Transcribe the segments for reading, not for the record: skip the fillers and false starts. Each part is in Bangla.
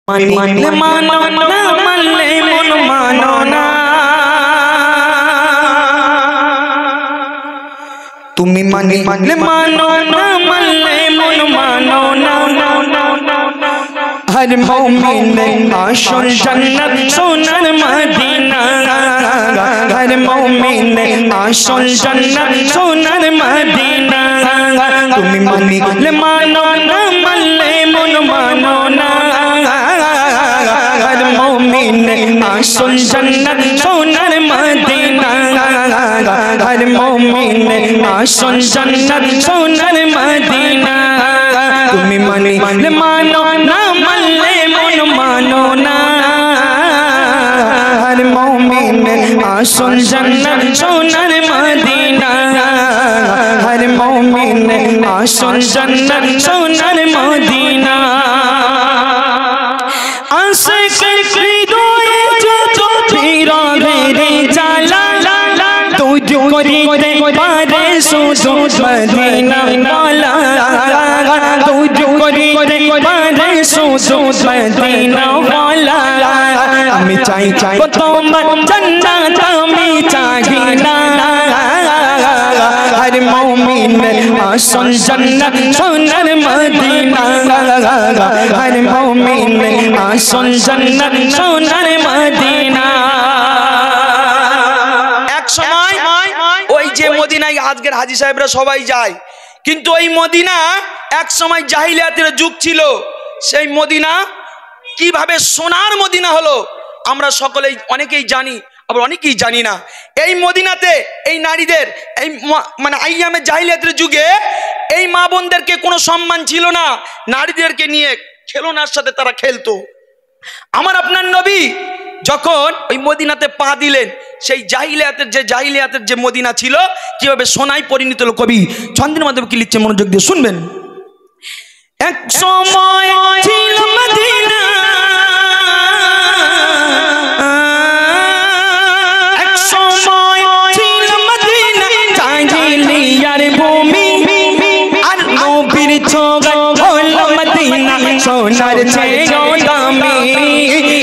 মানলে মানো না মানলে মন মানো না তুমি মানলে মানো না মানলে মন মানো না हर मोमिन आशुल जन्नत सोनर मदीना हर मोमिन आशुल जन्नत सोनर मदीना तुमी मानिले मानो ना मानले मन मानो ना हर मोमिन आशुल जन्नत सोनर मदीना हर मोमिन आशुल जन्नत सोनर मदीना तुमी मानिले मानो ना मानो ना हर मोमिन आशुल जन्नत सोनर मदीना हर मोमिन आशुल जन्नत सोनर मदीना आशिक हृदये जो पीरा रे जाला तुझ करिते पारे शुधु मदीना वाला तुझ करिते पारे शुधु मदीना वाला আমি চাই তোমার জান্নাত আমি চাই না हर मोमिन आशुल जन्नत सोनर मदीना हर मोमिन आशुल जन्नत सोनर मदीना एक समय ওই যে মদিনায় আজকের হাজী সাহেবরা সবাই যায় কিন্তু ওই মদিনা এক সময় জাহিলিয়াতের যুগ ছিল সেই মদিনা কিভাবে সোনার মদিনা হলো আমরা সকলেই অনেকেই জানি আবার অনেকেই জানি না এই মদিনাতে এই নারীদের এই মানে আইয়ামে জাহিলিয়াতের যুগে এই মা বোনদেরকে কোনো সম্মান ছিল না নারীদেরকে নিয়ে খেলনার সাথে তারা খেলতো আমার আপনার নবী যখন ওই মদিনাতে পা দিলেন সেই জাহিলিয়াতের যে মদিনা ছিল কিভাবে সোনায় পরিণত হলো কবি চন্দ্রের মাধ্যমে কি লিখছে মনোযোগ দিয়ে শুনবেন এক সময় ছিল মদিনা এক সময় ছিল মদিনা জাহিলিয়ার ভূমি আর নবীর ছোঁয়ায় হলো মদিনা সোনার চেয়েও দামি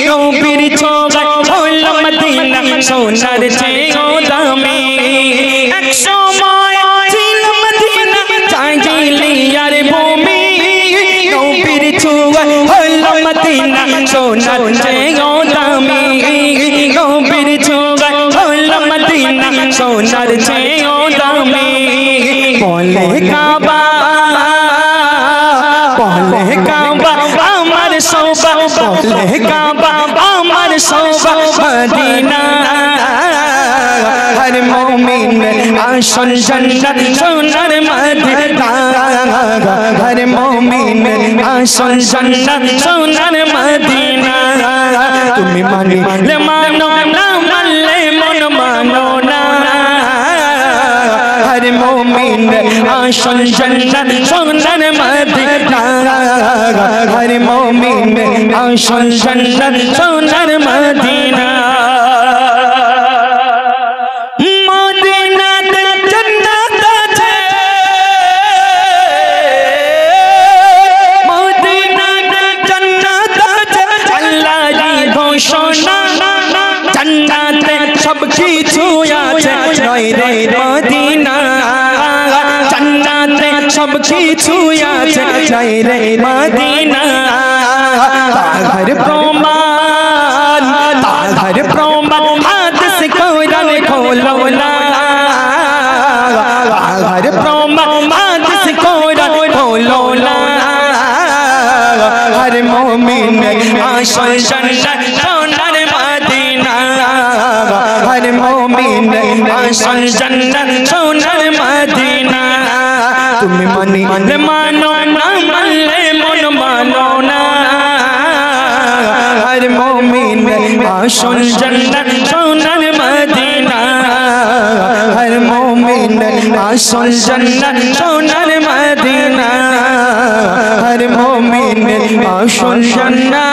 নবীর ছোঁয়ায় হলো মদিনা সোনার চেয়েও দামি এক সময় ছিল মদিনা জাহিলিয়ার ভূমি নবীর ছোঁয়ায় হলো মদিনা সোনার চেয়েও দামি নবীর ছোঁয়ায় হলো মদিনা সোনার চেয়েও দামি বলে কাবা আমার শোভা বলে কাবা আমার শোভা মদিনা हर मोमिन आशुल जन्नत सोनर मदीना हर मोमिन आशुल जन्नत सोनर मदीना तुमी मानिले मानो ना मानले मन मानो ना हर मोमिन आशुल जन्नत सोनर मदीना हर मोमिन आशुल जन्नत सोनर मदीना सब কিছু আছে নয় রে মদিনা জান্নাতে সব কিছু আছে নয় রে মদিনা তাহার প্রমাণ হাদিস কোরআন খোলো না তাহার প্রমাণ হাদিস কোরআন খোলো না हर मोमिन आशुल जन्नत सोनर मदीना हर मोमिन आशुल जन्नत सोनर मदीना तुम मानिले मानो ना मानले मन मानो ना हर मोमिन आशुल जन्नत सोनर मदीना हर मोमिन आशुल जन्नत सोनर मदीना हर मोमिन आशुल जन्नत